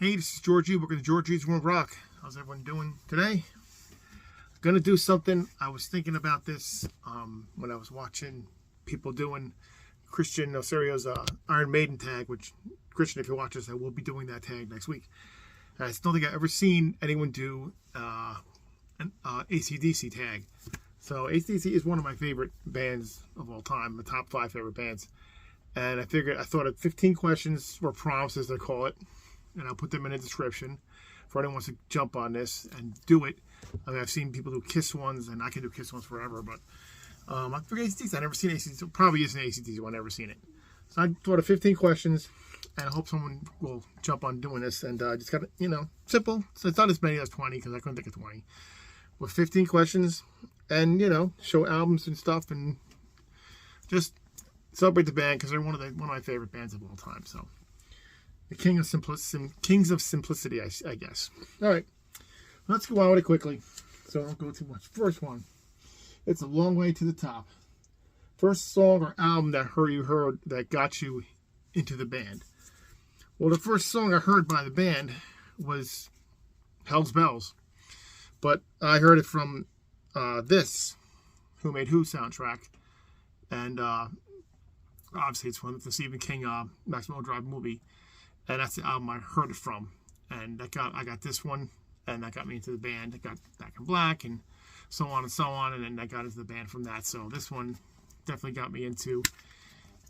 Hey, this is Georgie. Welcome to Georgie's World Rock. How's everyone doing today? Gonna do something. I was thinking about this when I was watching people doing Christian Oserio's Iron Maiden tag, which, Christian, if you watch this, I will be doing that tag next week. And I don't think I've ever seen anyone do an AC/DC tag. So AC/DC is one of my favorite bands of all time, my top 5 favorite bands. And I thought of 15 questions or prompts, as they call it, and I'll put them in the description for anyone who wants to jump on this and do it. I mean, I've seen people do Kiss ones, and I can do Kiss ones forever, but I forget AC/DC. I've never seen AC/DC. Probably is an AC/DC one. I've never seen it. So I thought of 15 questions, and I hope someone will jump on doing this. And just got to, simple. So it's not as many as 20 because I couldn't think of 20. With 15 questions, and show albums and stuff, and just celebrate the band because they're one of my favorite bands of all time. So. The Kings of Simplicity, I guess. All right, let's go on with it quickly, so I don't go too much. First one, it's A Long Way to the Top. First song or album that you heard that got you into the band. Well, the first song I heard by the band was Hell's Bells, but I heard it from this Who Made Who soundtrack, and obviously it's from the Stephen King Maximum Overdrive movie. And that's the album I heard it from. And I got this one, and that got me into the band. I got Back in Black, and so on and so on. And then I got into the band from that. So this one definitely got me into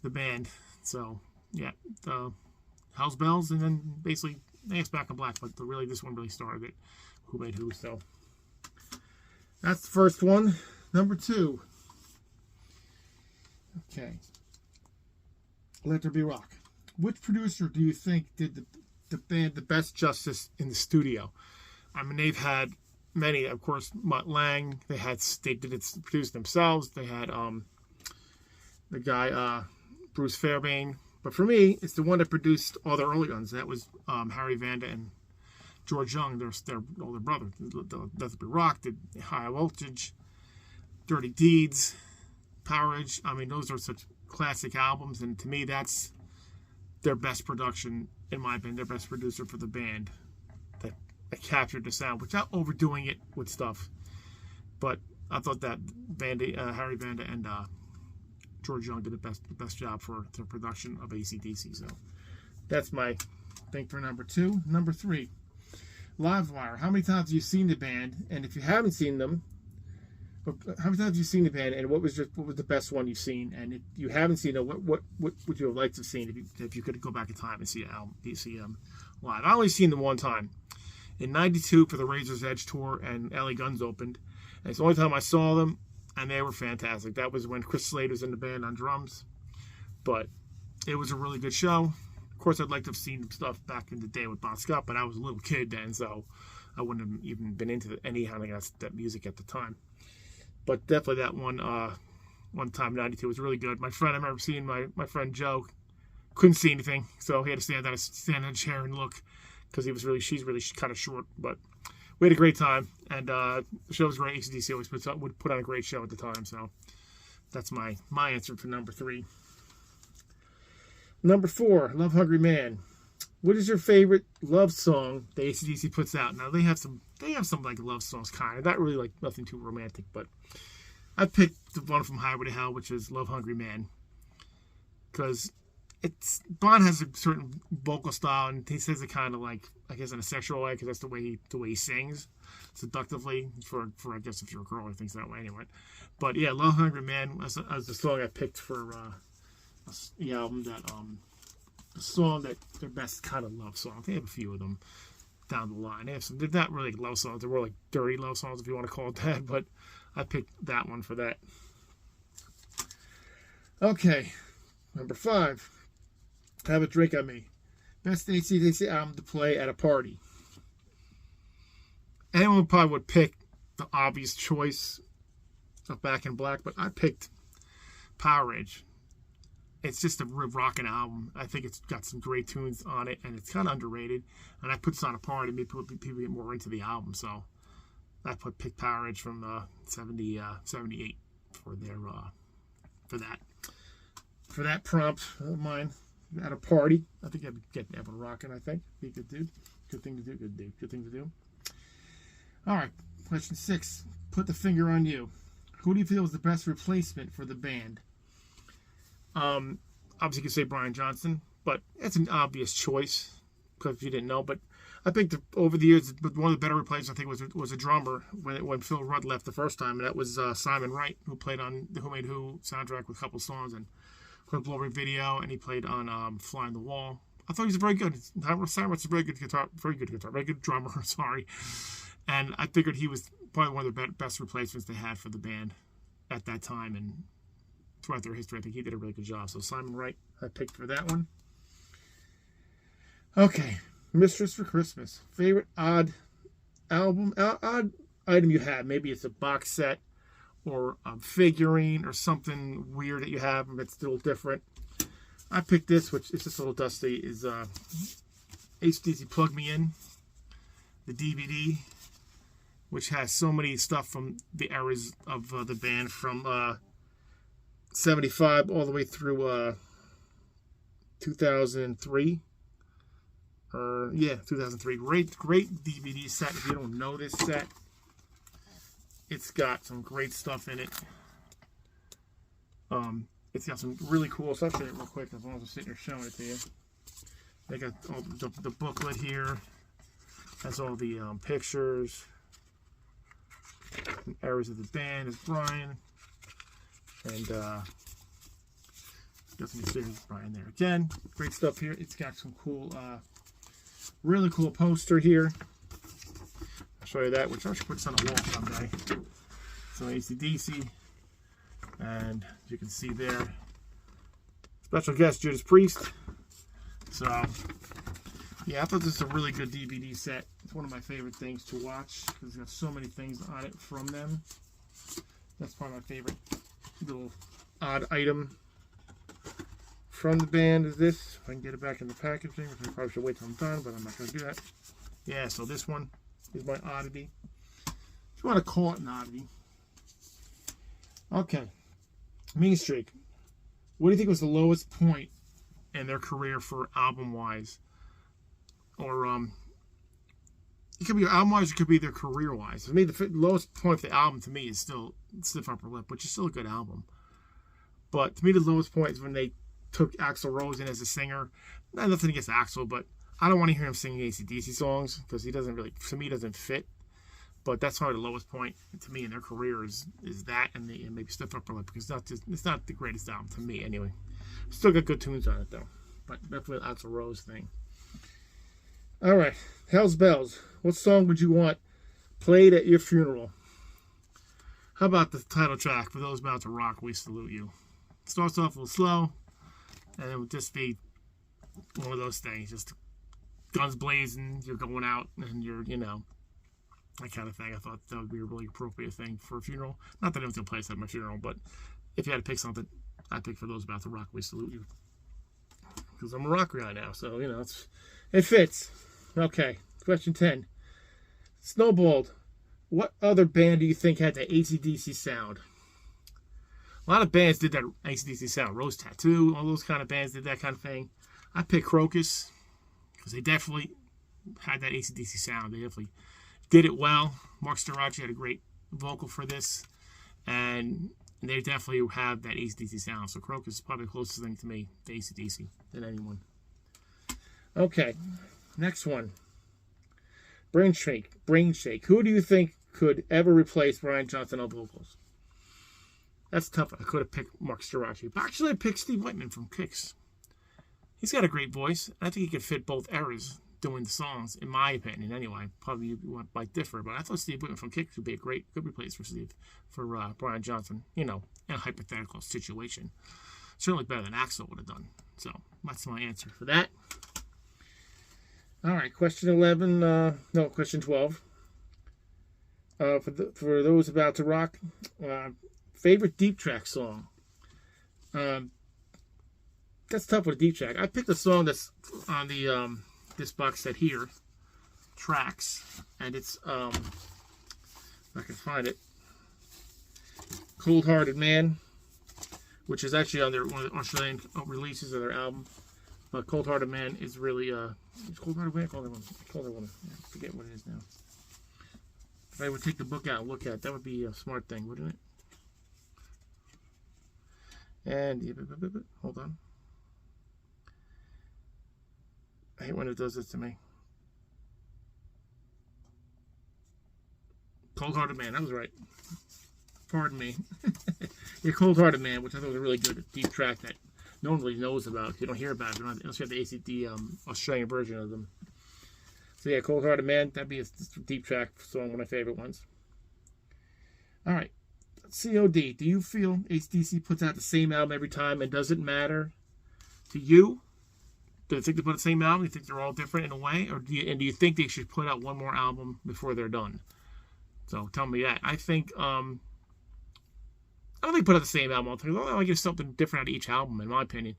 the band. So, yeah, Hell's Bells, and then basically, it's Back in Black. But really, this one really started it. Who Made Who. So, that's the first one. Number 2. Okay. Let There Be Rock. Which producer do you think did the band the best justice in the studio? I mean, they've had many, of course. Mutt Lange. They did it produced themselves. They had the guy Bruce Fairbairn. But for me, it's the one that produced all the early ones. That was Harry Vanda and George Young. Their older brother. Let There Be Rock did High Voltage, Dirty Deeds, Powerage. I mean, those are such classic albums, and to me, that's their best production, in my opinion, their best producer for the band that captured the sound, without overdoing it with stuff. But I thought that Harry Vanda and George Young did the best job for the production of AC/DC. So that's my thing for number 2. Number 3, Livewire. How many times have you seen the band? And if you haven't seen them, how many times have you seen the band, and what was the best one you've seen? And if you haven't seen it, what would you have liked to have seen if you could go back in time and see them live? I only seen them one time in '92 for the Razor's Edge tour, and LA Guns opened. And it's the only time I saw them, and they were fantastic. That was when Chris Slade was in the band on drums, but it was a really good show. Of course, I'd like to have seen stuff back in the day with Bon Scott, but I was a little kid then, so I wouldn't have even been into any kind of that music at the time. But definitely that one time, 92, was really good. I remember seeing my friend Joe, couldn't see anything, so he had to stand in a chair and look, because she's really kind of short. But we had a great time, and the show was great. AC/DC always would put on a great show at the time, so that's my answer for number 3. Number 4, Love Hungry Man. What is your favorite love song that AC/DC puts out? Now they have some like love songs, kind of, not really like nothing too romantic, but I picked the one from Highway to Hell, which is Love Hungry Man, because Bon has a certain vocal style, and he says it kind of like, I guess, in a sexual way, because that's the way he sings seductively for I guess if you're a girl or things that way anyway. But yeah, Love Hungry Man as the song I picked for the album the song that their best kind of love song. They have a few of them down the line. They're not really love songs. They're more like dirty love songs, if you want to call it that. But I picked that one for that. Okay, number 5, Have a Drink on Me. Best AC/DC album to play at a party. Anyone probably would pick the obvious choice of Back in Black, but I picked Powerage. It's just a rocking album. I think it's got some great tunes on it, and it's kind of underrated. And I put this on a party, maybe people get more into the album. So I picked Powerage from 78 for that prompt of mine at a party. I think I'd get Evan rocking. I think be a good dude. Good thing to do. Good thing to do. All right. Question 6. Put the finger on you. Who do you feel is the best replacement for the band? Obviously, you could say Brian Johnson, but it's an obvious choice because if you didn't know. But I think over the years, one of the better replacements I think was a drummer when Phil Rudd left the first time, and that was Simon Wright, who played on the Who Made Who soundtrack with a couple songs and Quick Glory video, and he played on Fly on the Wall. I thought he was very good. Simon Wright's a very good drummer. Sorry, and I figured he was probably one of the best replacements they had for the band at that time, and throughout their history, I think he did a really good job. So Simon Wright, I picked for that one. Okay, Mistress for Christmas. Favorite odd item you have? Maybe it's a box set or a figurine or something weird that you have that's still different. I picked this, which is just a little dusty, is HDC Plug Me In, the DVD, which has so many stuff from the eras of the band from 75 all the way through 2003. 2003. Great DVD set. If you don't know this set, it's got some great stuff in it. It's got some really cool stuff in it real quick, as long as I'm sitting here showing it to you. They got all the booklet here. Has all the pictures. Eras of the band is Brian. And got some series Brian there again. Great stuff here. It's got some cool, really cool poster here. I'll show you that, which I should put this on the wall someday. So AC/DC, and you can see there, special guest Judas Priest. So yeah, I thought this was a really good DVD set. It's one of my favorite things to watch because it's got so many things on it from them. That's probably my favorite little odd item from the band is this. If I can get it back in the packaging, which I probably should wait till I'm done, but I'm not going to do that. Yeah, so this one is my oddity. If you want to call it an oddity. Okay. MEANSTREAK. What do you think was the lowest point in their career for album-wise? Or, it could be album-wise, it could be their career-wise. For me, the lowest point of the album, to me, is still Stiff Upper Lip, which is still a good album. But to me, the lowest point is when they took Axl Rose in as a singer. Nothing against Axl, but I don't want to hear him singing AC/DC songs because he doesn't really, to me, doesn't fit. But that's probably the lowest point to me in their career is that and maybe Stiff Upper Lip, because it's not the greatest album to me anyway. Still got good tunes on it though, but definitely the Axl Rose thing. All right, Hell's Bells. What song would you want played at your funeral? How about the title track, For Those About to Rock, We Salute You? It starts off a little slow, and it would just be one of those things, just guns blazing, you're going out, and you're, that kind of thing. I thought that would be a really appropriate thing for a funeral. Not that I was going to play this at my funeral, but if you had to pick something, I'd pick For Those About to Rock, We Salute You. Because I'm a rock guy now, so, it fits. Okay, question 10. Snowballed. What other band do you think had the AC/DC sound? A lot of bands did that AC/DC sound. Rose Tattoo, all those kind of bands did that kind of thing. I picked Crocus because they definitely had that AC/DC sound. They definitely did it well. Mark Storace had a great vocal for this, and they definitely have that AC/DC sound. So Crocus is probably the closest thing to me to AC/DC than anyone. Okay, next one. Brain Shake. Who do you think could ever replace Brian Johnson on vocals? That's tough. I could have picked Mark Storace, but actually I picked Steve Whitman from Kix. He's got a great voice, and I think he could fit both eras doing the songs, in my opinion, anyway. Probably you might differ, but I thought Steve Whitman from Kix would be a good replacement for Brian Johnson, in a hypothetical situation. Certainly better than Axl would have done. So that's my answer for that. All right, question 12. For those about to rock, favorite deep track song. That's tough with a deep track. I picked a song that's on the this box set here, Tracks, and it's if I can find it, Cold Hearted Man, which is actually on one of the Australian releases of their album. But Cold Hearted Man is really, it's Cold Hearted Man, Cold Hearted Woman. I forget what it is now. If I would take the book out and look at it, that would be a smart thing, wouldn't it? And, hold on. I hate when it does this to me. Cold Hearted Man, that was right. Pardon me. Yeah, Cold Hearted Man, which I thought was a really good deep track that no one really knows about. You don't hear about it unless you have the Australian version of them. So yeah, Cold Hearted Man, that'd be a deep track song, one of my favorite ones. All right, COD. Do you feel AC/DC puts out the same album every time, and does it matter to you? Do you think they put the same album? Do you think they're all different in a way, or do you think they should put out one more album before they're done? So tell me that. I think I don't think put out the same album. I want to give something different out of each album, in my opinion.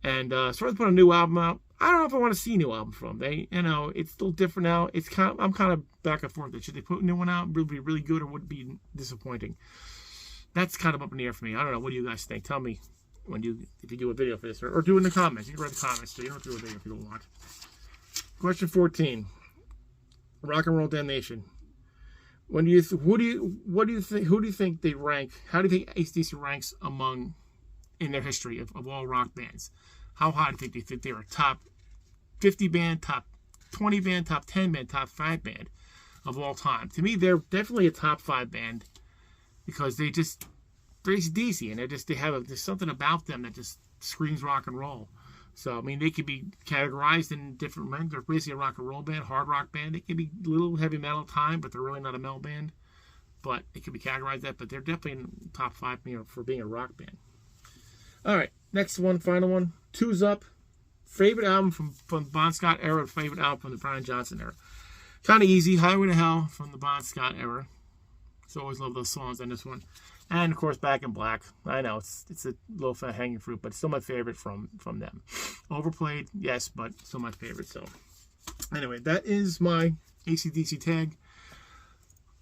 And as far as putting a new album out, I don't know if I want to see a new album from them. It's still different now. I'm kind of back and forth. Should they put a new one out? Would it be really good, or would it be disappointing? That's kind of up in the air for me. I don't know. What do you guys think? Tell me if you do a video for this, or do it in the comments. You can write the comments too. You don't have to do a video if you don't want. Question 14. Rock and Roll Damnation. Who do you think they rank? How do you think AC/DC ranks in their history of all rock bands? How high do you think they're a top 50 band, top 20 band, top 10 band, top 5 band of all time? To me, they're definitely a top 5 band because they're AC/DC, and there's something about them that just screams rock and roll. So, I mean, they could be categorized in different men. They're basically a rock and roll band, hard rock band. They could be a little heavy metal at time, but they're really not a metal band. But it could be categorized that. But they're definitely in top 5 for being a rock band. All right, next one, final one. Two's Up. Favorite album from the Bon Scott era, favorite album from the Brian Johnson era. Kind of easy. Highway to Hell from the Bon Scott era. So always love those songs on this one. And, of course, Back in Black. I know, it's a little hanging fruit, but it's still my favorite from them. Overplayed, yes, but still my favorite. So, anyway, that is my AC/DC tag.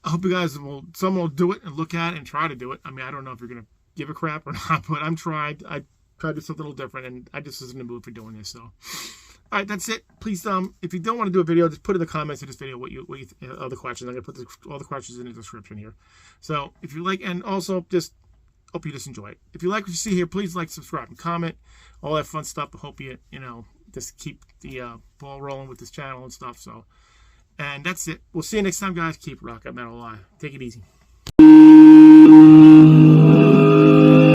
I hope you guys someone will do it and look at it and try to do it. I mean, I don't know if you're going to give a crap or not, but I tried to do something a little different, and I just was in the mood for doing this. So, all right, that's it. Please, if you don't want to do a video, just put in the comments of this video what you other questions. I'm going to put all the questions in the description here. So if you like, and also just hope you just enjoy it. If you like what you see here, please like, subscribe, and comment. All that fun stuff. I hope you just keep the ball rolling with this channel and stuff. So, and that's it. We'll see you next time, guys. Keep rocking metal alive. Take it easy.